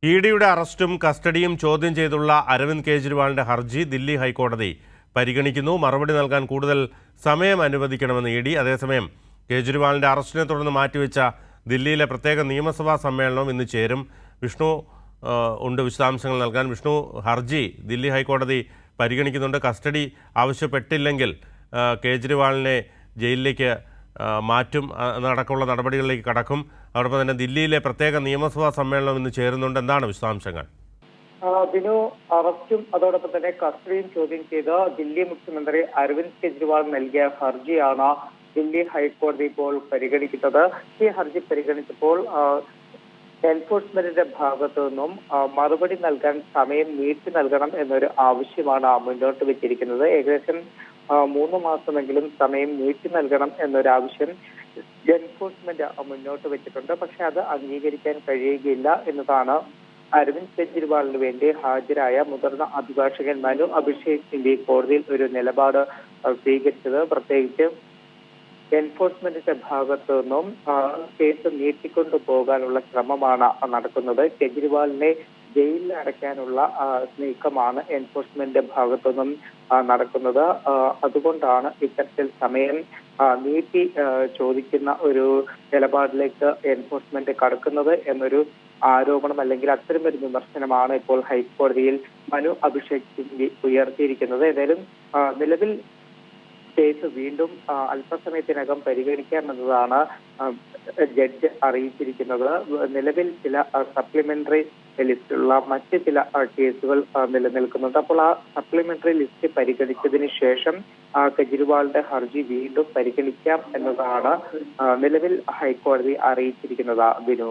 ഇഡിയുടെ അറസ്റ്റും കസ്റ്റഡിയും ചോദ്യം ചെയ്തുള്ള അരവിന്ദ് കെജ്രിവാളിന്റെ ഹർജി ദില്ലി ഹൈക്കോടതി പരിഗണിക്കുന്നു. മറുപടി നൽകാൻ കൂടുതൽ സമയം അനുവദിക്കണമെന്ന് ഇഡി. അതേസമയം കെജ്രിവാളിന്റെ അറസ്റ്റിനെ തുടർന്ന് മാറ്റിവെച്ച ദില്ലിയിലെ പ്രത്യേക നിയമസഭാ സമ്മേളനവും ഇന്ന് ചേരും. വിഷ്ണു ഉണ്ട് വിശദാംശങ്ങൾ നൽകാൻ. വിഷ്ണു, ഹർജി ദില്ലി ഹൈക്കോടതി പരിഗണിക്കുന്നുണ്ട്. കസ്റ്റഡി ആവശ്യപ്പെട്ടില്ലെങ്കിൽ കെജ്രിവാളിനെ ജയിലിലേക്ക് മാറ്റും എന്നടക്കമുള്ള നടപടികളിലേക്ക് കടക്കും. അതോടൊപ്പം തന്നെ ദില്ലിയിലെ പ്രത്യേക നിയമസഭാ സമ്മേളനം ഇന്ന് ചേരുന്നുണ്ട്. എന്താണ് വിശദാംശങ്ങൾ? ബിനു, അറസ്റ്റും അതോടൊപ്പം തന്നെ കസ്റ്റഡിയും ചോദ്യം ചെയ്ത് ദില്ലി മുഖ്യമന്ത്രി അരവിന്ദ് കെജ്രിവാൾ നൽകിയ ഹർജിയാണ് ദില്ലി ഹൈക്കോടതി ഇപ്പോൾ പരിഗണിക്കുന്നത്. ഈ ഹർജി പരിഗണിച്ചപ്പോൾ എൻഫോഴ്സ്മെന്റിന്റെ ഭാഗത്തു നിന്നും മറുപടി നൽകാൻ സമയം നീട്ടി നൽകണം എന്നൊരു ആവശ്യമാണ് മുന്നോട്ട് വെച്ചിരിക്കുന്നത്. ഏകദേശം 3 മാസമെങ്കിലും സമയം നീട്ടി നൽകണം എന്നൊരാവശ്യം എൻഫോഴ്സ്മെന്റ് മുന്നോട്ട് വെച്ചിട്ടുണ്ട്. പക്ഷെ അത് അംഗീകരിക്കാൻ കഴിയുകയില്ല എന്നതാണ് അരവിന്ദ് കെജ്രിവാളിന് വേണ്ടി ഹാജരായ മുതിർന്ന അഭിഭാഷകൻ മനു അഭിഷേക് സിംഗ്വി കോടതിയിൽ ഒരു നിലപാട് സ്വീകരിച്ചത്. പ്രത്യേകിച്ച് എൻഫോഴ്സ്മെന്റിന്റെ ഭാഗത്തു നിന്നും കേസ് നീട്ടിക്കൊണ്ടു പോകാനുള്ള ശ്രമമാണ് നടക്കുന്നത്. കെജ്രിവാളിനെ ജയിലിൽ അടയ്ക്കാനുള്ള നീക്കമാണ് എൻഫോഴ്സ്മെന്റിന്റെ ഭാഗത്തു നിന്നും നടക്കുന്നത്. അതുകൊണ്ടാണ് ഇത്തരത്തിൽ സമയം നീട്ടി ചോദിക്കുന്ന ഒരു നിലപാടിലേക്ക് എൻഫോഴ്സ്മെന്റ് കടക്കുന്നത് എന്നൊരു ആരോപണം അല്ലെങ്കിൽ അത്തരമൊരു വിമർശനമാണ് ഇപ്പോൾ ഹൈക്കോടതിയിൽ മനു അഭിഷേക് സിംഗ്വി ഉയർത്തിയിരിക്കുന്നത്. ഏതായാലും നിലവിൽ കേസ് വീണ്ടും അല്പസമയത്തിനകം പരിഗണിക്കാമെന്നതാണ് ജഡ്ജ് അറിയിച്ചിരിക്കുന്നത്. നിലവിൽ ചില സപ്ലിമെന്ററി ലിസ്റ്റിലുള്ള മറ്റ് ചില കേസുകൾ നിലനിൽക്കുന്നുണ്ട്. അപ്പോൾ ആ സപ്ലിമെന്ററി ലിസ്റ്റ് പരിഗണിച്ചതിന് ശേഷം കെജ്രിവാളിന്റെ ഹർജി വീണ്ടും പരിഗണിക്കാം എന്നതാണ് നിലവിൽ ഹൈക്കോടതി അറിയിച്ചിരിക്കുന്നത്. ബിനു.